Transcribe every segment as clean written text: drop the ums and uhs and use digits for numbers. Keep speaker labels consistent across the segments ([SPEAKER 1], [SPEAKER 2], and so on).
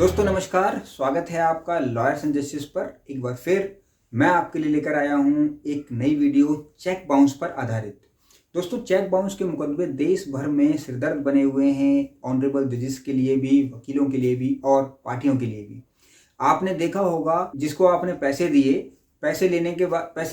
[SPEAKER 1] दोस्तों नमस्कार, स्वागत है आपका लॉयर्स एंड जस्टिस पर। एक बार फिर मैं आपके लिए लेकर आया हूं एक नई वीडियो चेक बाउंस पर आधारित। दोस्तों, चेक बाउंस के मुकदमे देश भर में सिरदर्द बने हुए हैं, ऑनरेबल जजेस के लिए भी, वकीलों के लिए भी और पार्टियों के लिए भी। आपने देखा होगा, जिसको आपने पैसे दिए, पैसे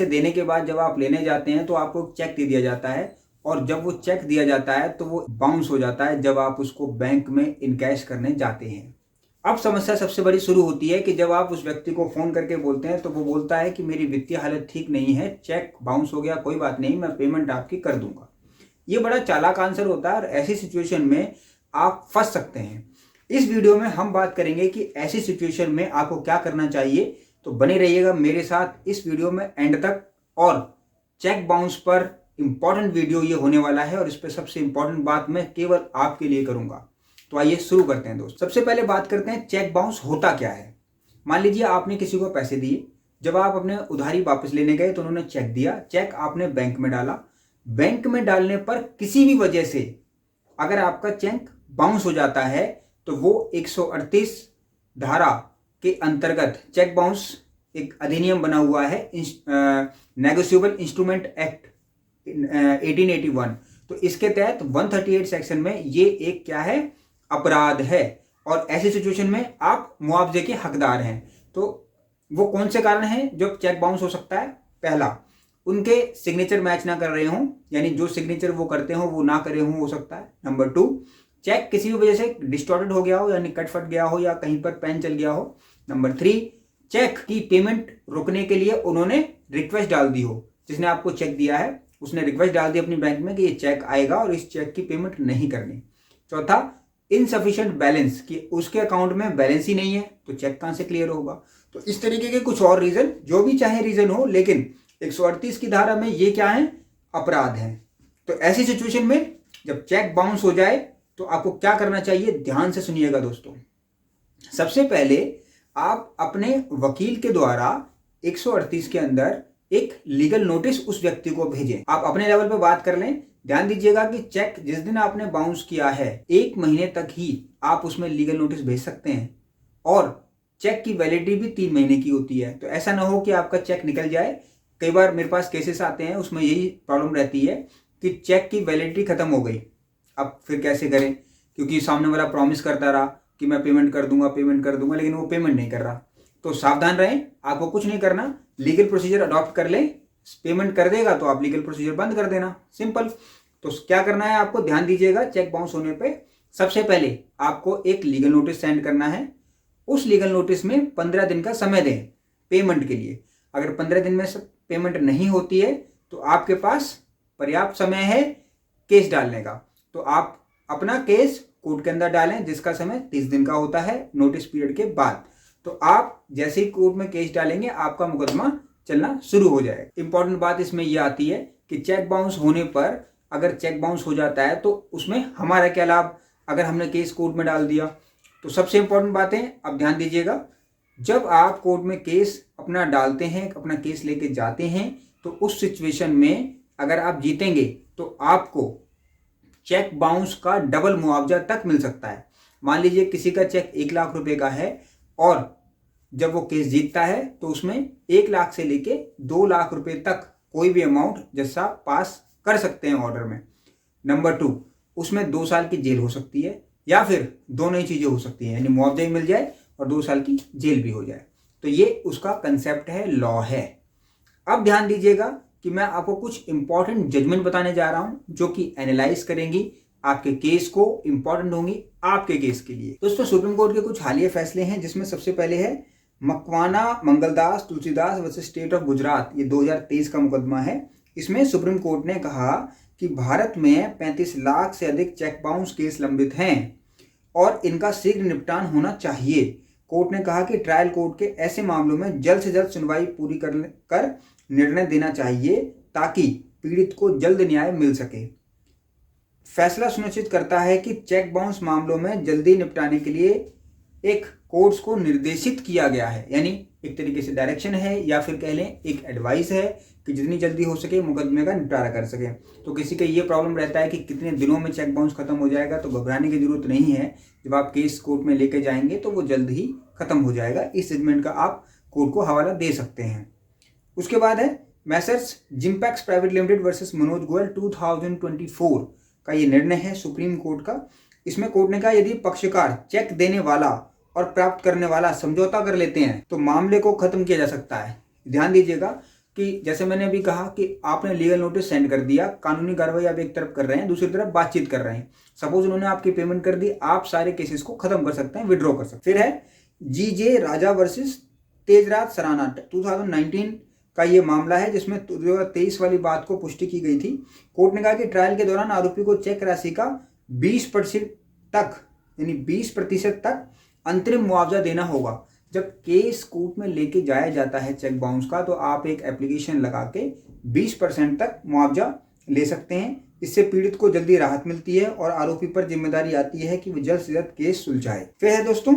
[SPEAKER 1] देने के बाद जब आप लेने जाते हैं तो आपको चेक दे दिया जाता है, और जब वो चेक दिया जाता है तो वो बाउंस हो जाता है जब आप उसको बैंक में इनकैश करने जाते हैं। अब समस्या सबसे बड़ी शुरू होती है कि जब आप उस व्यक्ति को फोन करके बोलते हैं तो वो बोलता है कि मेरी वित्तीय हालत ठीक नहीं है, चेक बाउंस हो गया, कोई बात नहीं, मैं पेमेंट आपकी कर दूंगा। ये बड़ा चालाक आंसर होता है और ऐसी सिचुएशन में आप फंस सकते हैं। इस वीडियो में हम बात करेंगे कि ऐसी सिचुएशन में आपको क्या करना चाहिए। तो बने रहिएगा मेरे साथ इस वीडियो में एंड तक। और चेक बाउंस पर इंपॉर्टेंट वीडियो ये होने वाला है और इस पर सबसे इंपॉर्टेंट बात मैं केवल आपके लिए करूंगा। तो आइए शुरू करते हैं दोस्त। सबसे पहले बात करते हैं चेक बाउंस होता क्या है। मान लीजिए आपने किसी को पैसे दिए, जब आप अपने उधारी वापस लेने गए तो उन्होंने चेक दिया, चेक आपने बैंक में डाला। बैंक में डालने पर किसी भी वजह से अगर आपका चेक बाउंस हो जाता है तो वो 138 धारा के अंतर्गत, चेक बाउंस एक अधिनियम बना हुआ है, नेगोशिएबल इंस्ट्रूमेंट एक्ट 1881। तो इसके तहत 138 सेक्शन में ये एक क्या है, अपराध है, और ऐसी सिचुएशन में आप मुआवजे के हकदार हैं। तो वो कौन से कारण हैं जो चेक बाउंस हो सकता है? पहला, उनके सिग्नेचर मैच ना कर रहे हों, यानी जो सिग्नेचर वो करते हो वो ना करे हों, हो सकता है। नंबर 2, चेक किसी भी वजह से डिस्टॉर्टेड हो गया हो, यानी कट फट गया हो या कहीं पर पेन चल गया हो। नंबर 3, चेक की पेमेंट रोकने के लिए उन्होंने रिक्वेस्ट डाल दी हो, जिसने आपको चेक दिया है उसने रिक्वेस्ट डाल दी अपनी बैंक में कि ये चेक आएगा और इस चेक की पेमेंट नहीं करनी। चौथा, इनसफिशिएंट बैलेंस, कि उसके अकाउंट में बैलेंस ही नहीं है तो चेक कहां से क्लियर होगा। तो इस तरीके के कुछ और रीजन, जो भी चाहे रीजन हो, लेकिन 138 की धारा में ये क्या है, अपराध है। तो ऐसी सिचुएशन में जब चेक बाउंस हो जाए तो आपको क्या करना चाहिए, ध्यान से सुनिएगा दोस्तों। सबसे पहले आप अपने वकील के द्वारा 138 के अंदर एक लीगल नोटिस उस व्यक्ति को भेजें। आप अपने लेवल पे बात कर लें। ध्यान दीजिएगा कि चेक जिस दिन आपने बाउंस किया है 1 महीने तक ही आप उसमें लीगल नोटिस भेज सकते हैं, और चेक की वैलिडिटी भी 3 महीने की होती है। तो ऐसा ना हो कि आपका चेक निकल जाए। कई बार मेरे पास केसेस आते हैं, उसमें यही प्रॉब्लम रहती है कि चेक की वैलिडिटी खत्म हो गई, अब फिर कैसे करें, क्योंकि सामने वाला प्रॉमिस करता रहा कि मैं पेमेंट कर दूंगा, लेकिन वो पेमेंट नहीं कर रहा। तो सावधान रहें, आपको कुछ नहीं करना, लीगल प्रोसीजर अडॉप्ट कर लें। पेमेंट कर देगा तो आप लीगल प्रोसीजर बंद कर देना, सिंपल। तो क्या करना है आपको, ध्यान दीजिएगा। चेक बाउंस होने पे सबसे पहले आपको एक लीगल नोटिस सेंड करना है। उस लीगल नोटिस में 15 दिन का समय दें पेमेंट के लिए। अगर 15 दिन में पेमेंट नहीं होती है तो आपके पास पर्याप्त समय है केस डालने का। तो आप अपना केस कोर्ट के अंदर डालें, जिसका समय 30 दिन का होता है नोटिस पीरियड के बाद। तो आप जैसे ही कोर्ट में केस डालेंगे आपका मुकदमा चलना शुरू हो जाएगा। इंपॉर्टेंट बात इसमें यह आती है कि चेक बाउंस होने पर, अगर चेक बाउंस हो जाता है तो उसमें हमारा क्या लाभ, अगर हमने केस कोर्ट में डाल दिया। तो सबसे इंपॉर्टेंट बातें अब ध्यान दीजिएगा। जब आप कोर्ट में केस अपना डालते हैं, अपना केस लेके जाते हैं, तो उस सिचुएशन में अगर आप जीतेंगे तो आपको चेक बाउंस का डबल मुआवजा तक मिल सकता है। मान लीजिए किसी का चेक 1 लाख रुपए का है और जब वो केस जीतता है तो उसमें 1 लाख से लेके 2 लाख रुपए तक कोई भी अमाउंट जज साहब पास कर सकते हैं ऑर्डर में। नंबर 2, उसमें 2 साल की जेल हो सकती है, या फिर दोनों ही चीजें हो सकती हैं, यानी मुआवजा भी मिल जाए और 2 साल की जेल भी हो जाए। तो ये उसका कंसेप्ट है, लॉ है। अब ध्यान दीजिएगा कि मैं आपको कुछ इंपॉर्टेंट जजमेंट बताने जा रहा हूं जो कि एनालाइज करेंगी आपके केस को, इंपॉर्टेंट होंगी आपके केस के लिए। दोस्तों, सुप्रीम कोर्ट के कुछ हालिया फैसले हैं, जिसमें सबसे पहले है Makwana Mangaldas Tulsidas versus state of Gujarat. ये 2023 का मुकदमा है। इसमें सुप्रीम कोर्ट ने कहा कि भारत में 35 लाख से अधिक चेक बाउंस केस लंबित हैं और इनका शीघ्र निपटान होना चाहिए। कोर्ट ने कहा कि ट्रायल कोर्ट के ऐसे मामलों में जल्द से जल्द सुनवाई पूरी कर निर्णय देना चाहिए ताकि पीड़ित को जल्द न्याय मिल सके। फैसला सुनिश्चित करता है कि चेक बाउंस मामलों में जल्दी निपटाने के लिए एक कोर्ट्स को निर्देशित किया गया है, यानी एक तरीके से डायरेक्शन है या फिर कह लें एक एडवाइस है कि जितनी जल्दी हो सके मुकदमे का निपटारा कर सकें। तो किसी का ये प्रॉब्लम रहता है कि कितने दिनों में चेक बाउंस खत्म हो जाएगा, तो घबराने की जरूरत नहीं है। जब आप केस कोर्ट में लेके जाएंगे तो वो जल्द ही खत्म हो जाएगा। इस जजमेंट का आप कोर्ट को हवाला दे सकते हैं। उसके बाद है messrs Gimpex private limited versus Manoj Goyal 2024 का ये निर्णय है सुप्रीम कोर्ट का। इसमें कोर्ट ने कहा यदि पक्षकार चेक देने वाला और प्राप्त करने वाला समझौता कर लेते हैं तो मामले को खत्म किया जा सकता है। ध्यान दीजिएगा कि जैसे मैंने अभी कहा कि आपने लीगल नोटिस सेंड कर दिया, कानूनी कार्रवाई आप एक तरफ कर रहे हैं, दूसरी तरफ बातचीत कर रहे हैं। सपोज उन्होंने आपकी पेमेंट कर दी, आप सारे केसेस को खत्म कर सकते हैं, विड्रॉ कर सकते हैं। फिर है जीजे राजा वर्सेस तेजराज सराना 2019 का ये मामला है, जिसमें 2023 वाली बात को पुष्टि की गई थी। कोर्ट ने कहा कि ट्रायल के दौरान आरोपी को चेक राशि का 20% तक यानी 20% तक अंतरिम मुआवजा देना होगा। जब केस कोर्ट में लेके जाया जाता है चेक बाउंस का, तो आप एक एप्लीकेशन लगा के 20% तक मुआवजा ले सकते हैं। इससे पीड़ित को जल्दी राहत मिलती है और आरोपी पर जिम्मेदारी आती है कि वो जल्द से जल्द केस सुलझाए। फिर है दोस्तों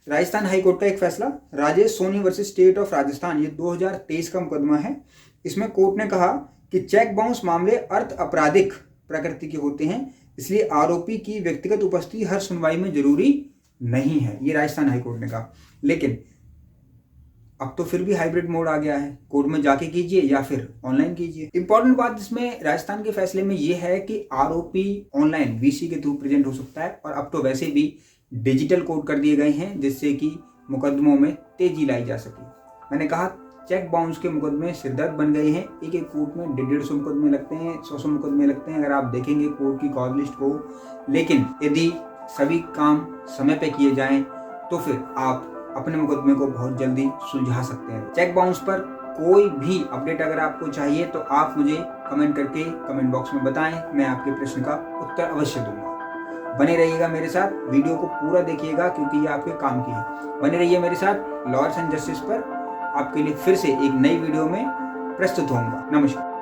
[SPEAKER 1] राजस्थान हाईकोर्ट का एक फैसला, Rajesh Soni versus state of Rajasthan, ये 2023 का मुकदमा है। इसमें कोर्ट ने कहा कि चेक बाउंस मामले अर्थ आपराधिक प्रकृति के होते हैं, इसलिए आरोपी की व्यक्तिगत उपस्थिति हर सुनवाई में जरूरी नहीं है। ये राजस्थान हाईकोर्ट ने कहा। लेकिन अब तो फिर भी हाइब्रिड मोड आ गया है, कोर्ट में जाके कीजिए या फिर ऑनलाइन कीजिए। इंपॉर्टेंट बात इसमें राजस्थान के फैसले में यह है कि आरोपी ऑनलाइन वीसी के थ्रू प्रेजेंट हो सकता है, और अब तो वैसे भी डिजिटल कोर्ट कर दिए गए हैं जिससे कि मुकदमों में तेजी लाई जा सके। मैंने कहा चेक बाउंस के मुकदमे सिरदर्द बन गए हैं। एक एक कोर्ट में 150 मुकदमे लगते हैं, 100 मुकदमे लगते हैं अगर आप देखेंगे कोर्ट की कॉज लिस्ट को। लेकिन यदि सभी काम समय पे किए जाएं तो फिर आप अपने मुकदमे को बहुत जल्दी सुलझा सकते हैं। चेक बाउंस पर कोई भी अपडेट अगर आपको चाहिए तो आप मुझे कमेंट करके कमेंट बॉक्स में बताएं, मैं आपके प्रश्न का उत्तर अवश्य दूंगा। बने रहिएगा मेरे साथ, वीडियो को पूरा देखिएगा क्योंकि ये आपके काम की है। बने रहिए मेरे साथ, लॉयर्स एंड जस्टिस पर आपके लिए फिर से एक नई वीडियो में प्रस्तुत होऊंगा। नमस्कार।